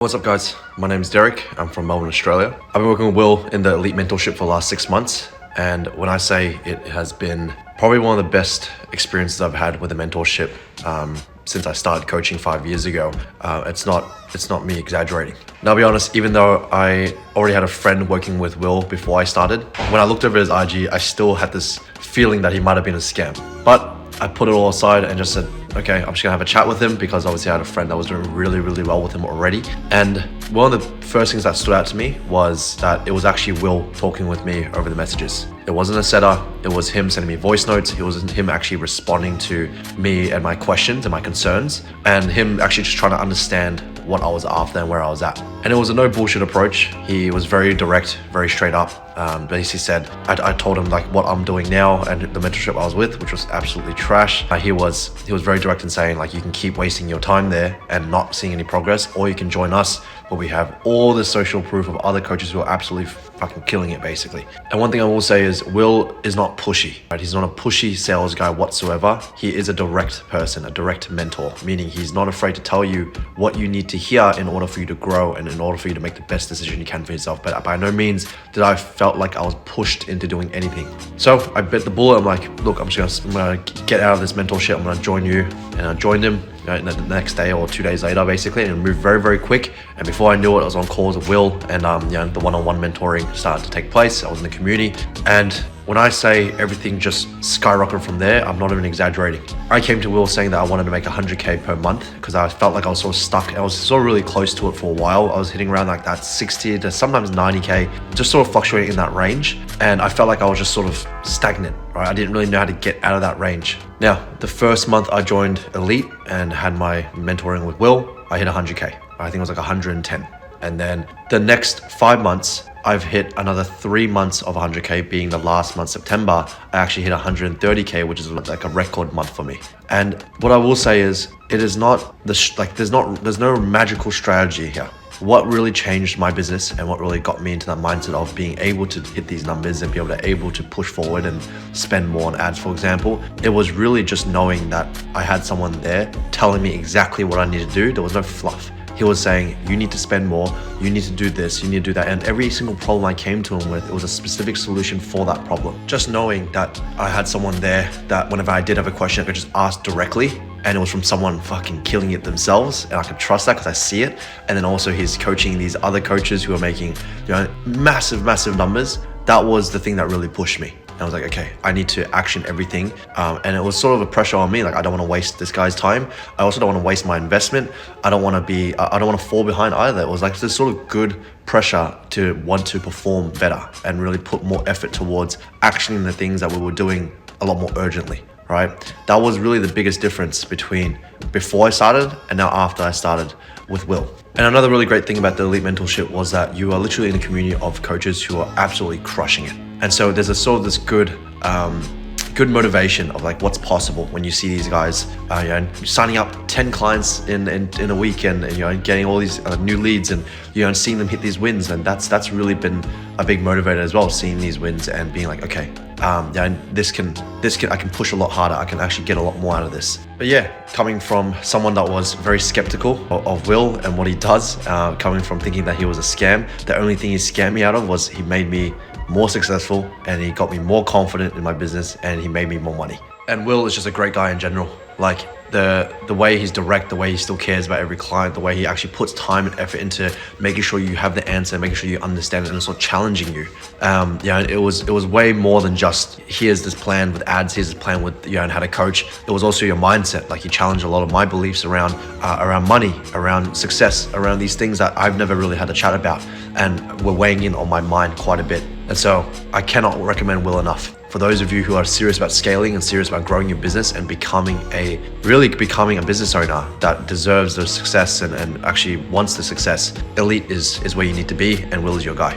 What's up guys, my name is Derek, I'm from Melbourne, Australia. I've been working with Will in the Elite Mentorship for the last 6 months, and when I say it has been probably one of the best experiences I've had with the mentorship since I started coaching 5 years ago. It's not me exaggerating. Now I'll be honest, even though I already had a friend working with Will before I started, when I looked over his IG, I still had this feeling that he might have been a scam. But I put it all aside and just said, okay, I'm just gonna have a chat with him because obviously I had a friend that was doing really well with him already. And one of the first things that stood out to me was that it was actually Will talking with me over the messages. It wasn't a setter, it was him sending me voice notes, it wasn't him actually responding to me and my questions and my concerns, and him actually just trying to understand what I was after and where I was at. And it was a no bullshit approach. He was very direct, very straight up. Basically said, I told him like what I'm doing now and the mentorship I was with, which was absolutely trash. He was very direct in saying like, you can keep wasting your time there and not seeing any progress, or you can join us where we have all the social proof of other coaches who are absolutely fucking killing it basically. And one thing I will say is Will is not pushy, right? He's not a pushy sales guy whatsoever. He is a direct person, a direct mentor, meaning he's not afraid to tell you what you need to hear in order for you to grow and in order for you to make the best decision you can for yourself. But by no means did I felt like I was pushed into doing anything. So I bit the bullet. I'm like, look, I'm gonna get out of this mentorship. I'm gonna join you. And I joined him the next day or 2 days later basically, and it moved very quick. And before I knew it, I was on calls with Will, and the one-on-one mentoring started to take place. I was in the community, and when I say everything just skyrocketed from there, I'm not even exaggerating. I came to Will saying that I wanted to make 100K per month because I felt like I was sort of stuck. I was sort of really close to it for a while. I was hitting around like that 60 to sometimes 90K, just sort of fluctuating in that range. And I felt like I was just sort of stagnant, right? I didn't really know how to get out of that range. Now, the first month I joined Elite and had my mentoring with Will, I hit 100K. I think it was like 110. And then the next 5 months, I've hit another 3 months of 100K, being the last month, September. I actually hit 130K, which is like a record month for me. And what I will say is, it is not there's no magical strategy here. What really changed my business and what really got me into that mindset of being able to hit these numbers and be able to push forward and spend more on ads, for example, it was really just knowing that I had someone there telling me exactly what I need to do. There was no fluff. He was saying, you need to spend more, you need to do this, you need to do that. And every single problem I came to him with, it was a specific solution for that problem. Just knowing that I had someone there that whenever I did have a question, I could just ask directly, and it was from someone fucking killing it themselves, and I could trust that because I see it. And then also he's coaching these other coaches who are making massive numbers. That was the thing that really pushed me. I was like, okay, I need to action everything. And it was sort of a pressure on me. Like, I don't want to waste this guy's time. I also don't want to waste my investment. I don't want to fall behind either. It was like this sort of good pressure to want to perform better and really put more effort towards actioning the things that we were doing a lot more urgently, right? That was really the biggest difference between before I started and now after I started with Will. And another really great thing about the Elite Mentorship was that you are literally in a community of coaches who are absolutely crushing it. And so there's a sort of this good motivation of like what's possible when you see these guys signing up 10 clients in a week and getting all these new leads and seeing them hit these wins. And that's really been a big motivator as well, seeing these wins and being like, okay, I can push a lot harder. I can actually get a lot more out of this. But yeah, coming from someone that was very skeptical of Will and what he does, coming from thinking that he was a scam, the only thing he scammed me out of was he made me more successful and he got me more confident in my business and he made me more money. And Will is just a great guy in general. Like the way he's direct, the way he still cares about every client, the way he actually puts time and effort into making sure you have the answer, making sure you understand it, and also challenging you. It was way more than just here's this plan with ads, here's this plan with and how to coach. It was also your mindset. Like, he challenged a lot of my beliefs around money, around success, around these things that I've never really had a chat about, and were weighing in on my mind quite a bit. And so I cannot recommend Will enough. For those of you who are serious about scaling and serious about growing your business and becoming a business owner that deserves the success and actually wants the success, Elite is where you need to be, and Will is your guy.